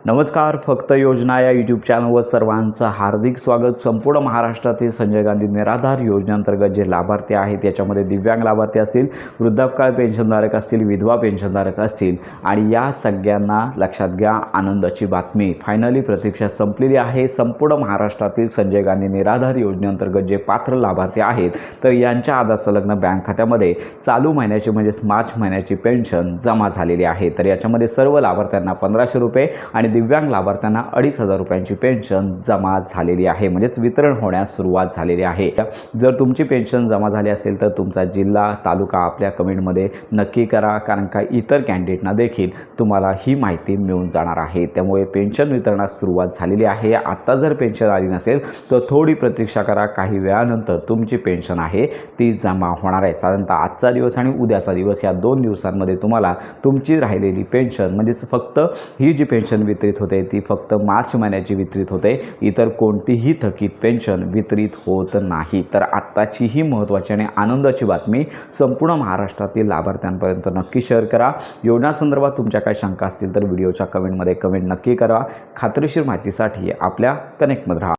नमस्कार, फक्त योजना या यूट्यूब चॅनलवर सर्वांचं हार्दिक स्वागत। संपूर्ण महाराष्ट्रातील संजय गांधी निराधार योजनेअंतर्गत जे लाभार्थी आहेत याच्यामध्ये दिव्यांग लाभार्थी असतील, वृद्धापकाळ पेन्शनधारक असतील, विधवा पेन्शनधारक असतील आणि या सगळ्यांना लक्षात घ्या, आनंदाची बातमी, फायनली प्रतीक्षा संपलेली आहे। संपूर्ण महाराष्ट्रातील संजय गांधी निराधार योजनेअंतर्गत जे पात्र लाभार्थी आहेत तर यांच्या आधार संलग्न बँक खात्यामध्ये चालू महिन्याची म्हणजेच मार्च महिन्याची पेन्शन जमा झालेली आहे। तर याच्यामध्ये सर्व लाभार्थ्यांना 1500 रुपये आणि दिव्यांग लाभार्थ्यांना 2500 रुपयांची पेन्शन जमा झालेली आहे, म्हणजेच वितरण होण्यास सुरुवात झालेली आहे। जर तुमची पेन्शन जमा झाली असेल तर तुमचा जिल्हा तालुका आपल्या कमेंटमध्ये नक्की करा, कारण का इतर कॅन्डिडेटना देखील तुम्हाला ही माहिती मिळून जाणार आहे। त्यामुळे पेन्शन वितरणास सुरुवात झालेली आहे। आता जर पेन्शन आली नसेल तर थोडी प्रतीक्षा करा, काही वेळानंतर तुमची पेन्शन आहे ती जमा होणार आहे। साधारणतः आजचा दिवस आणि उद्याचा दिवस या 2 दिवसांमध्ये तुम्हाला तुमची राहिलेली पेन्शन म्हणजेच फक्त ही जी पेन्शन वितरित होते ती फक्त मार्च महिन्याची वितरित होते, इतर कोणतीही थकीत पेन्शन वितरित होत नाही। तर आत्ताची ही महत्त्वाची आणि आनंदाची बातमी संपूर्ण महाराष्ट्रातील लाभार्थ्यांपर्यंत नक्की शेअर करा। योजनासंदर्भात तुमच्या काही शंका असतील तर व्हिडिओच्या कमेंटमध्ये कमेंट नक्की करा। खात्रीशीर माहितीसाठी आपल्या कनेक्टमध्ये राहा।